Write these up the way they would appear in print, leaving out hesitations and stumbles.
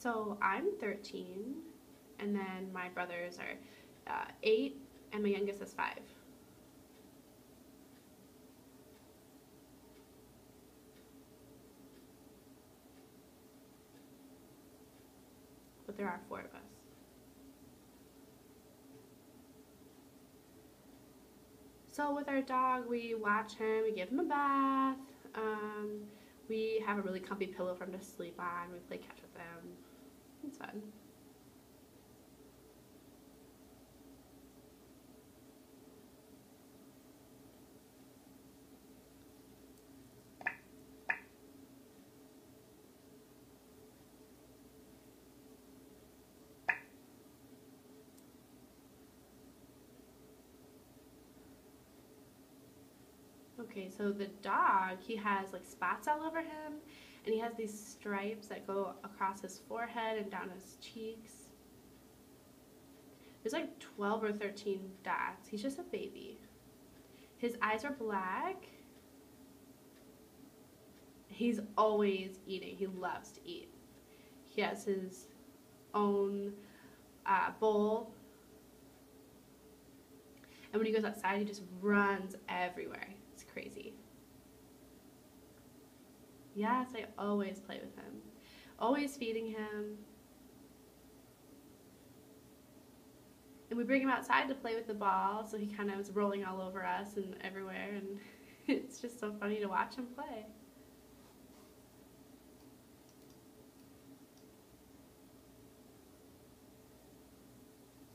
So I'm 13, and then my brothers are 8, and my youngest is 5. But there are 4 of us. So with our dog, we watch him, we give him a bath, we have a really comfy pillow for him to sleep on, we play catch with him. It's fun. Okay, so the dog, he has like spots all over him, and he has these stripes that go across his forehead and down his cheeks. There's like 12 or 13 dots. He's just a baby. His eyes are black. He's always eating. He loves to eat. He has his own bowl. And when he goes outside, he just runs everywhere. It's crazy. Yes, I always play with him. Always feeding him. And we bring him outside to play with the ball, so he kind of is rolling all over us and everywhere, and it's just so funny to watch him play.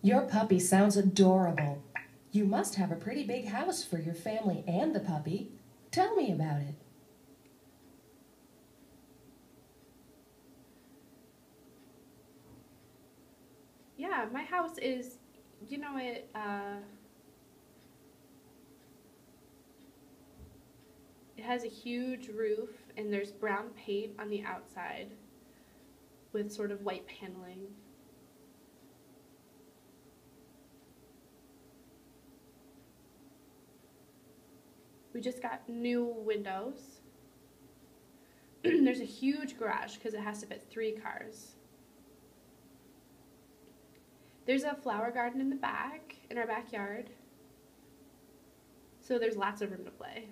Your puppy sounds adorable. You must have a pretty big house for your family and the puppy. Tell me about it. Yeah, my house is, you know, it has a huge roof, and there's brown paint on the outside with sort of white paneling. We just got new windows. There's a huge garage because it has to fit 3 cars. There's a flower garden in the back, in our backyard. So there's lots of room to play.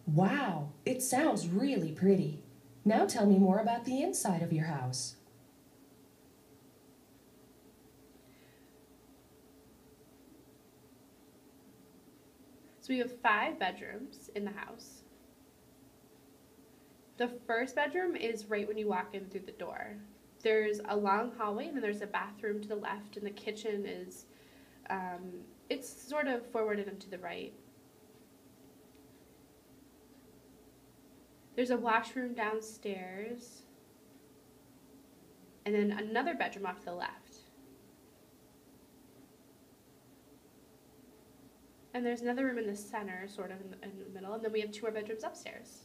Wow, it sounds really pretty. Now tell me more about the inside of your house. So we have 5 bedrooms in the house. The first bedroom is right when you walk in through the door. There's a long hallway, and then there's a bathroom to the left, and the kitchen is, it's sort of forwarded and to the right. There's a washroom downstairs, and then another bedroom off to the left. And there's another room in the center, sort of in the middle, and then we have 2 more bedrooms upstairs.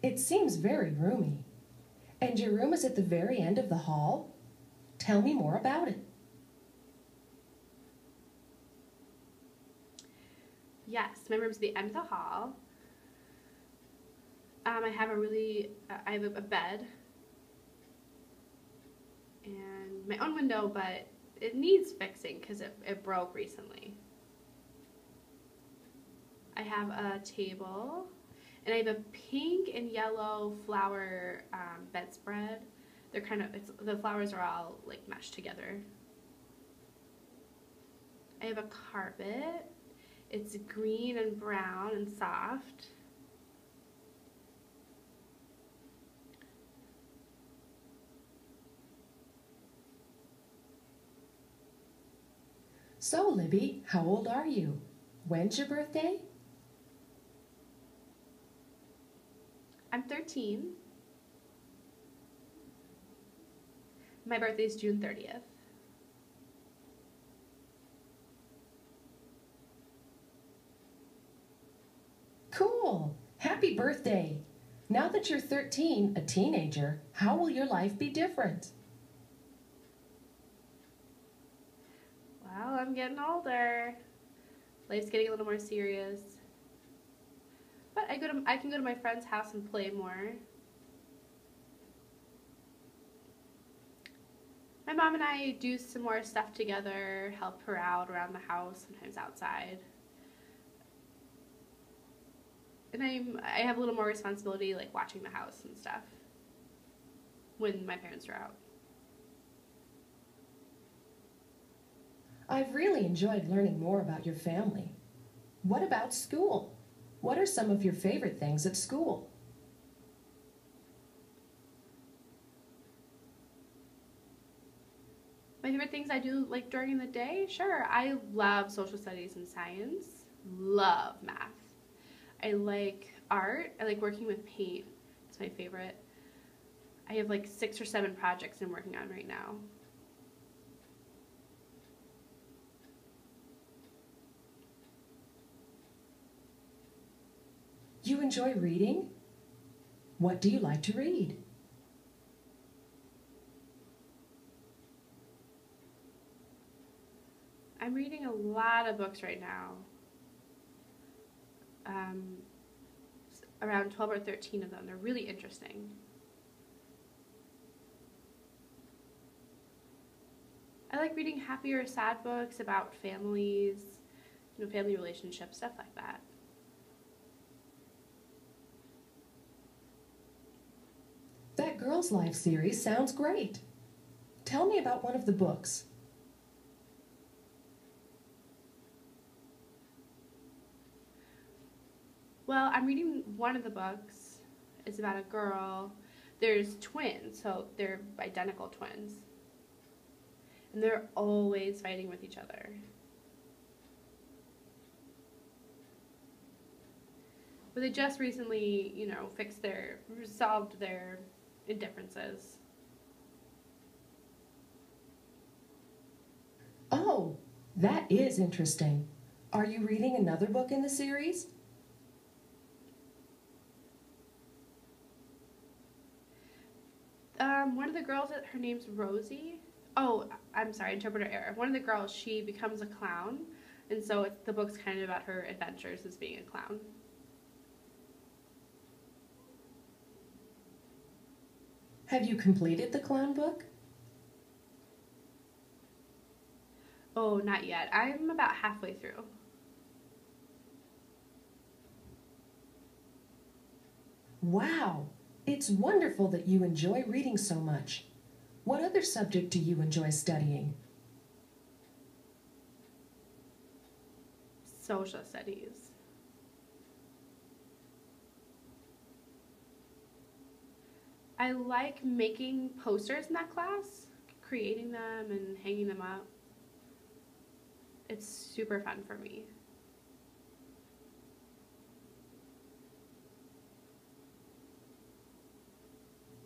It seems very roomy. And your room is at the very end of the hall? Tell me more about it. Yes, my room's at the end of the hall. I have a bed and my own window, but it needs fixing because it broke recently. I have a table, and I have a pink and yellow flower bedspread. They're the flowers are all like meshed together. I have a carpet. It's green and brown and soft. So, Libby, how old are you? When's your birthday? I'm 13. My birthday's June 30th. Cool. birthday. Now that you're 13, a teenager, how will your life be different? Well, I'm getting older. Life's getting a little more serious. But I can go to my friend's house and play more. My mom and I do some more stuff together, help her out around the house, sometimes outside. And I have a little more responsibility, like watching the house and stuff when my parents are out. I've really enjoyed learning more about your family. What about school? What are some of your favorite things at school? My favorite things I do like during the day? Sure, I love social studies and science. Love math. I like art. I like working with paint. It's my favorite. I have like 6 or 7 projects I'm working on right now. You enjoy reading? What do you like to read? I'm reading a lot of books right now. Around 12 or 13 of them. They're really interesting. I like reading happy or sad books about families, family relationships, stuff like that. That Girl's Life series sounds great. Tell me about one of the books. Well, I'm reading one of the books. It's about a girl. There's twins, so they're identical twins. And they're always fighting with each other. But they just recently, resolved their indifferences. Oh, that is interesting. Are you reading another book in the series? One of the girls, her name's Rosie. Oh, I'm sorry, interpreter error. One of the girls, she becomes a clown, and so the book's kind of about her adventures as being a clown. Have you completed the clown book? Oh, not yet. I'm about halfway through. Wow! It's wonderful that you enjoy reading so much. What other subject do you enjoy studying? Social studies. I like making posters in that class, creating them and hanging them up. It's super fun for me.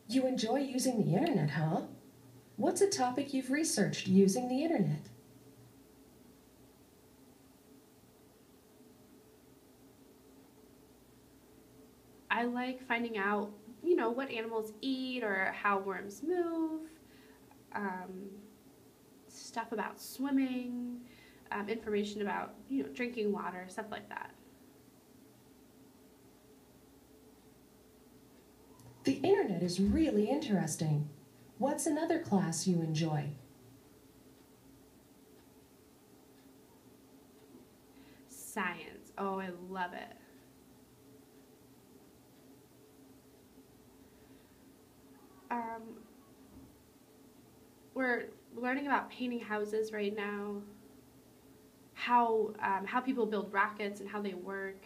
You enjoy using the internet, huh? What's a topic you've researched using the internet? I like finding out, what animals eat or how worms move, stuff about swimming, information about, drinking water, stuff like that. The internet is really interesting. What's another class you enjoy? Science. Oh, I love it. We're learning about painting houses right now, how people build rockets and how they work.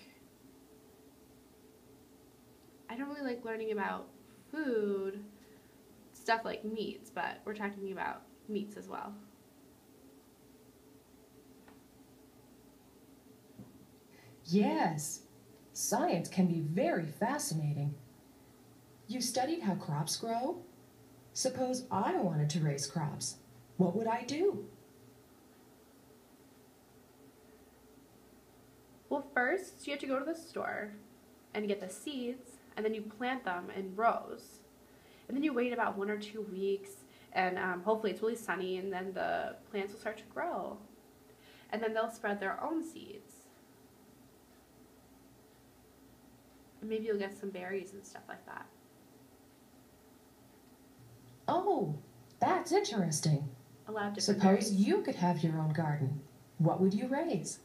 I don't really like learning about food, stuff like meats, but we're talking about meats as well. Yes, science can be very fascinating. You studied how crops grow? Suppose I wanted to raise crops. What would I do? Well, first you have to go to the store and you get the seeds, and then you plant them in rows. And then you wait about 1 or 2 weeks, and hopefully it's really sunny, and then the plants will start to grow. And then they'll spread their own seeds. And maybe you'll get some berries and stuff like that. Oh, that's interesting. A lot of different Suppose berries. you could have your own garden. What would you raise?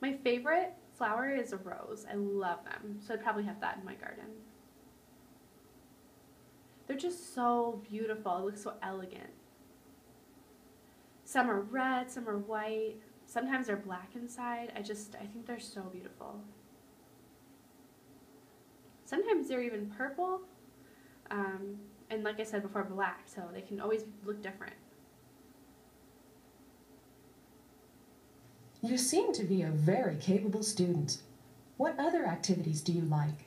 My favorite flower is a rose. I love them, so I'd probably have that in my garden. They're just so beautiful. It looks so elegant. Some are red, some are white. Sometimes they're black inside. I think they're so beautiful. Sometimes they're even purple, and like I said before, black, so they can always look different. You seem to be a very capable student. What other activities do you like?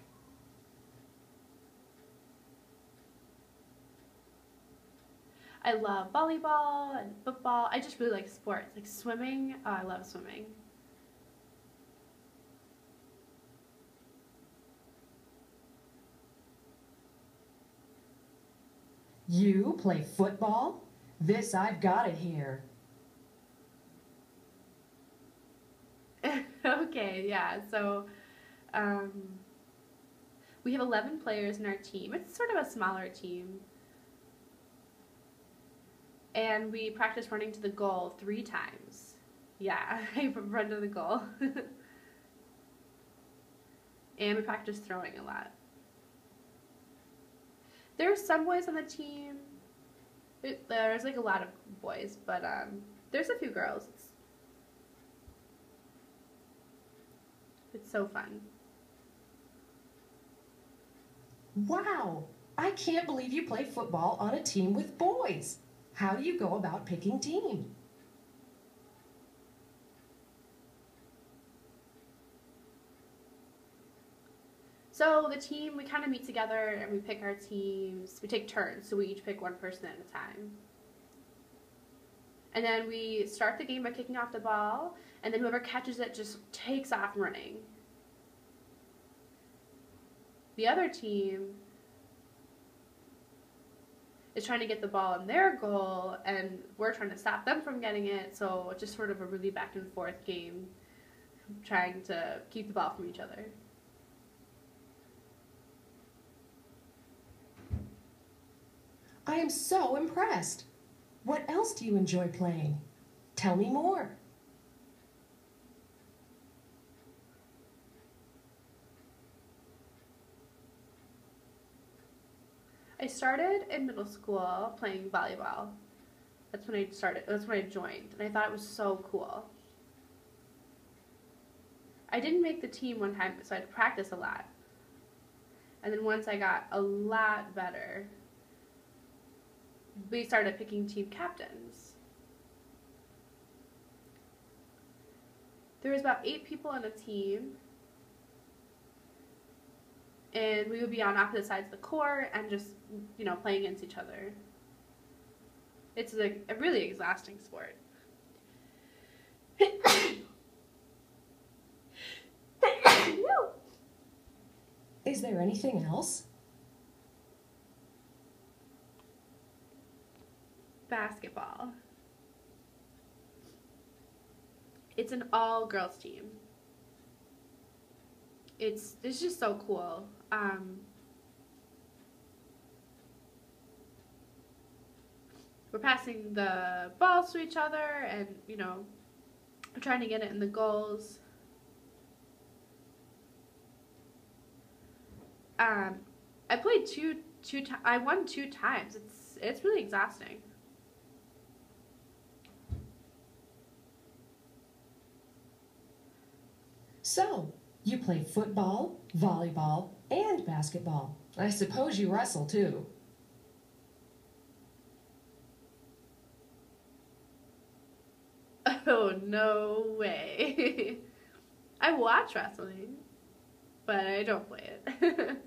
I love volleyball and football. I just really like sports, like swimming. Oh, I love swimming. You play football? This I've got to hear. Okay, yeah, so we have 11 players in our team. It's sort of a smaller team. And we practice running to the goal 3 times. Yeah, I run to the goal. And we practice throwing a lot. There are some boys on the team. There's like a lot of boys, but there's a few girls. It's so fun. Wow! I can't believe you play football on a team with boys. How do you go about picking team? So the team, we kind of meet together and we pick our teams. We take turns, so we each pick one person at a time. And then we start the game by kicking off the ball, and then whoever catches it just takes off running. The other team is trying to get the ball in their goal, and we're trying to stop them from getting it, so it's just sort of a really back and forth game, trying to keep the ball from each other. I am so impressed. What else do you enjoy playing? Tell me more. I started in middle school playing volleyball. That's when I joined, and I thought it was so cool. I didn't make the team one time, so I had to practice a lot. And then once I got a lot better, we started picking team captains. There was about 8 people on a team, and we would be on opposite sides of the court and just, playing against each other. It's a really exhausting sport. Is there anything else? Basketball. It's an all-girls team. It's just so cool. We're passing the balls to each other, and we're trying to get it in the goals. I played I won 2 times. It's really exhausting. So, you play football, volleyball, and basketball. I suppose you wrestle too. Oh, no way. I watch wrestling, but I don't play it.